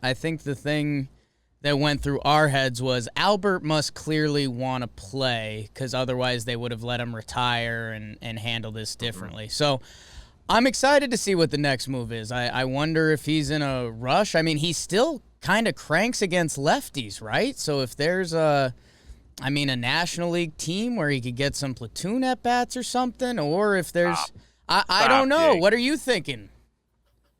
I think the thing that went through our heads was Albert must clearly want to play because otherwise they would have let him retire and handle this differently. So I'm excited to see what the next move is. I wonder if he's in a rush. I mean, he still kind of cranks against lefties, right? So if there's a National League team where he could get some platoon at-bats or something, or if there's... I don't know. Jake. What are you thinking?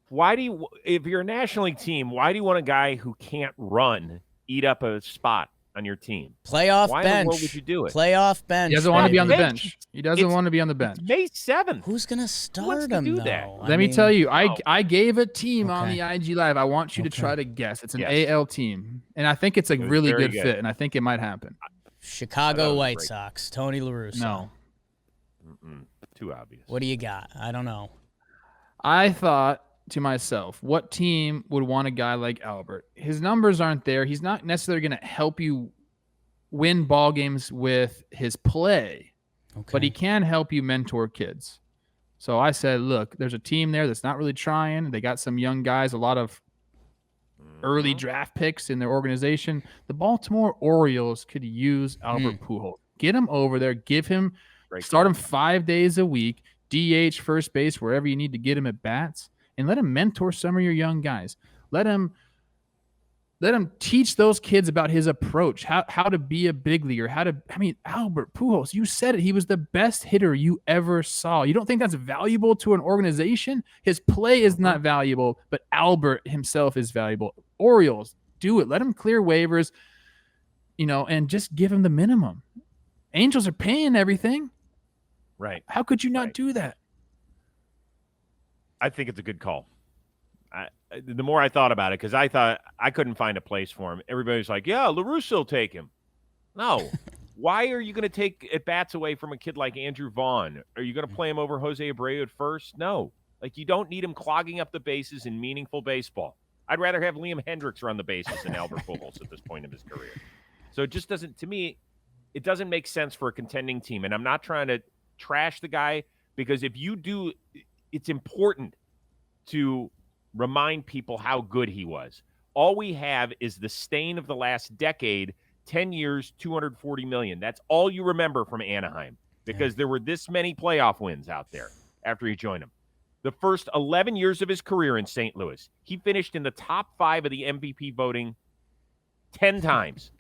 If you're a National League team, why do you want a guy who can't run eat up a spot on your team? Playoff Why bench. in the world would you do it? Playoff bench. He doesn't want to be on the Bench. bench. He doesn't want to be on the bench. It's May 7th. Who's going to wants start to him, do though? that? Let me tell you, I gave a team on Okay. the IG Live. I want you to Okay. try to guess. It's an Yes. AL team, and I think it's a was really very good good. fit, and I think it might happen. Chicago was White great. Sox. Tony La Russa. No. Too obvious. What do you got? I don't know. I thought to myself, what team would want a guy like Albert? His numbers aren't there. He's not necessarily going to help you win ball games with his play, Okay. but he can help you mentor kids. So I said, look, there's a team there that's not really trying. They got some young guys, a lot of early draft picks in their organization. The Baltimore Orioles could use Albert Pujols. Get him over there. Give him, start him 5 days a week, DH, first base, wherever you need to get him at bats, and let him mentor some of your young guys. Let him teach those kids about his approach, how to be a big leaguer, Albert Pujols, you said it. He was the best hitter you ever saw. You don't think that's valuable to an organization? His play is not valuable, but Albert himself is valuable. Orioles, do it. Let him clear waivers, and just give him the minimum. Angels are paying everything. Right. How could you not do that? I think it's a good call. The more I thought about it, because I thought I couldn't find a place for him. Everybody's like, yeah, La Russa will take him. No. Why are you going to take at-bats away from a kid like Andrew Vaughn? Are you going to play him over Jose Abreu at first? No. You don't need him clogging up the bases in meaningful baseball. I'd rather have Liam Hendricks run the bases than Albert Pujols at this point in his career. So it just doesn't, to me, it doesn't make sense for a contending team. And I'm not trying to trash the guy, because if you do, it's important to remind people how good he was. All we have is the stain of the last decade, 10 years, $240 million. That's all you remember from Anaheim, because there were this many playoff wins out there after he joined them. The first 11 years of his career in St. Louis, he finished in the top 5 of the MVP voting 10 times.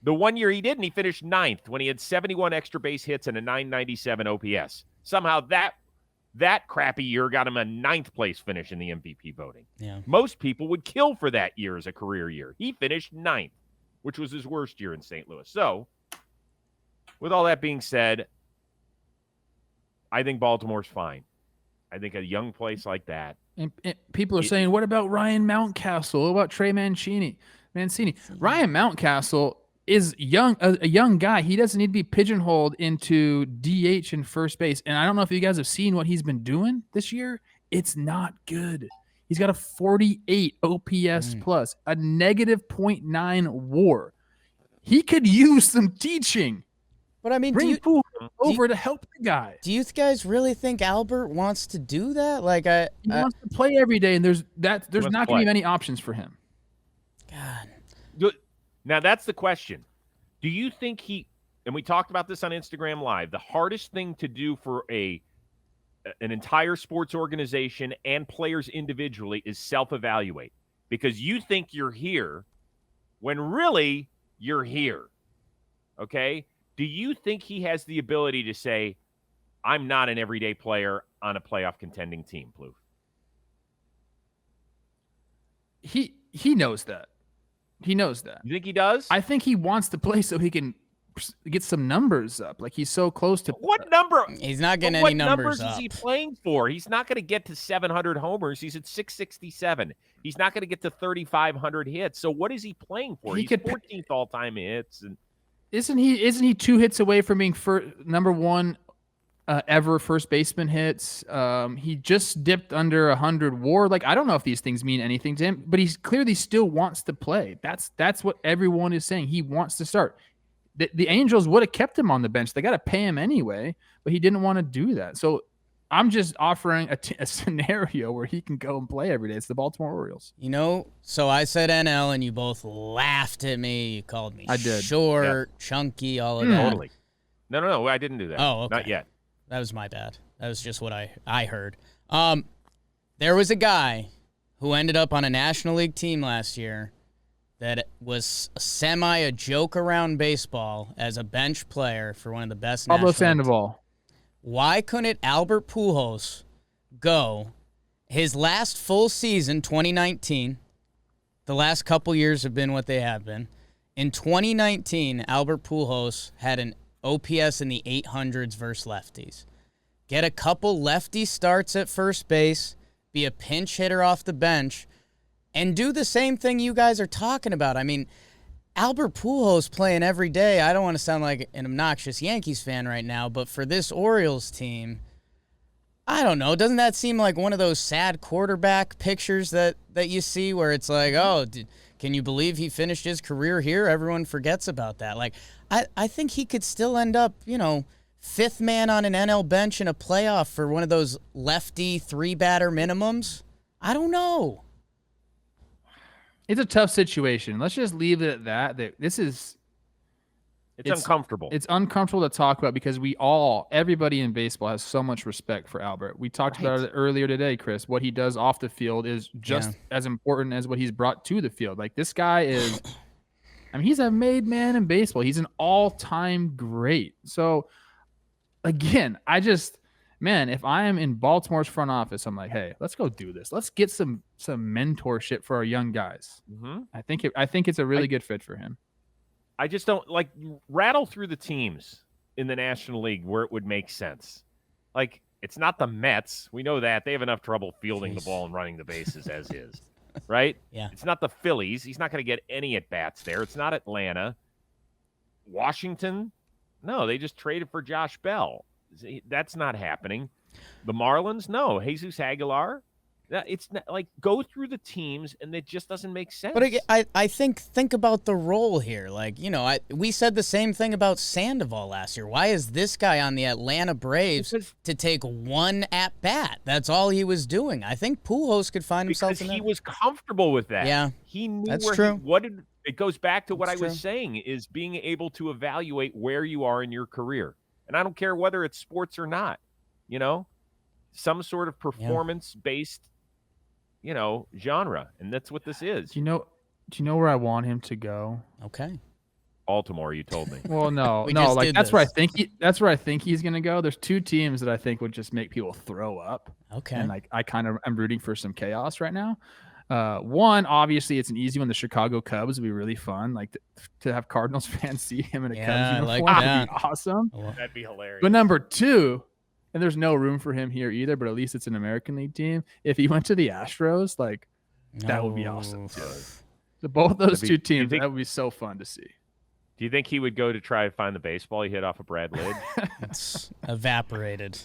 The one year he didn't, he finished 9th when he had 71 extra base hits and a 997 OPS. Somehow that crappy year got him a 9th place finish in the MVP voting. Yeah. Most people would kill for that year as a career year. He finished 9th, which was his worst year in St. Louis. So, with all that being said, I think Baltimore's fine. I think a young place like that. And people are saying, what about Ryan Mountcastle? What about Trey Mancini? Ryan Mountcastle is a young guy. He doesn't need to be pigeonholed into DH and first base. And I don't know if you guys have seen what he's been doing this year. It's not good. He's got a 48 OPS plus, a negative 0.9 WAR. He could use some teaching. But I mean, Bring Pujols over to help the guy. Do you guys really think Albert wants to do that? He wants to play every day, and there's not going to be many options for him. God. Now, that's the question. Do you think and we talked about this on Instagram Live, the hardest thing to do for an entire sports organization and players individually is self-evaluate, because you think you're here when really you're here, okay? Do you think he has the ability to say, I'm not an everyday player on a playoff contending team, Plouffe? He knows that. He knows that. You think he does? I think he wants to play so he can get some numbers up. He's so close to what number? He's not getting what any numbers is up. he playing for? He's not going to get to 700 homers. He's at 667. He's not going to get to 3,500 hits. So what is he playing for? He's 14th all-time hits. And isn't he 2 hits away from being number 1 ever first baseman hits? He just dipped under 100 WAR. I don't know if these things mean anything to him, but he clearly still wants to play. That's what everyone is saying. He wants to start. The Angels would have kept him on the bench. They got to pay him anyway, but he didn't want to do that. So I'm just offering a scenario where he can go and play every day. It's the Baltimore Orioles. So I said NL, and you both laughed at me. You called me short, chunky, all of that. Totally. No, I didn't do that. Oh, okay. Not yet. That was my bad. That was just what I heard. There was a guy who ended up on a National League team last year that was a joke around baseball as a bench player for one of the best Pablo National League Sandoval. Why couldn't Albert Pujols go his last full season, 2019? The last couple years have been what they have been. In 2019, Albert Pujols had an OPS in the 800s versus lefties. Get a couple lefty starts at first base, be a pinch hitter off the bench, and do the same thing you guys are talking about. I mean, Albert Pujols playing every day. I don't want to sound like an obnoxious Yankees fan right now, but for this Orioles team, I don't know. Doesn't that seem like one of those sad quarterback pictures that you see where it's like, oh, can you believe he finished his career here? Everyone forgets about that. Like, I think he could still end up, fifth man on an NL bench in a playoff for one of those lefty 3-batter minimums. I don't know. It's a tough situation. Let's just leave it at that. It's uncomfortable. It's uncomfortable to talk about because everybody in baseball has so much respect for Albert. We talked about it earlier today, Chris. What he does off the field is just as important as what he's brought to the field. Like, this guy is, he's a made man in baseball. He's an all-time great. So, again, if I am in Baltimore's front office, I'm like, hey, let's go do this. Let's get some mentorship for our young guys. Mm-hmm. I think it's a really good fit for him. I just don't rattle through the teams in the National League where it would make sense. Like, it's not the Mets. We know that. They have enough trouble fielding the ball and running the bases as is, right? Yeah. It's not the Phillies. He's not going to get any at-bats there. It's not Atlanta. Washington? No, they just traded for Josh Bell. That's not happening. The Marlins? No. Jesus Aguilar? It's not, go through the teams, and it just doesn't make sense. But again, I think about the role here. We said the same thing about Sandoval last year. Why is this guy on the Atlanta Braves to take one at bat? That's all he was doing. I think Pujols could find himself in that. He was comfortable with that. Yeah, he knew that's true. It goes back to what I was saying, is being able to evaluate where you are in your career. And I don't care whether it's sports or not, some sort of performance-based, genre. And that's what this is. Do you know where I want him to go? Okay. Baltimore, you told me. Well, no. That's where I think he's going to go. There's two teams that I think would just make people throw up. Okay. And I'm rooting for some chaos right now. One, obviously, it's an easy one. The Chicago Cubs would be really fun. To have Cardinals fans see him in a Cubs uniform would be awesome. That'd be hilarious. But number two, and there's no room for him here either, but at least it's an American League team. If he went to the Astros, that would be awesome too. So both those two teams, that would be so fun to see. Do you think he would go to try to find the baseball he hit off of Brad Lidge? It's evaporated.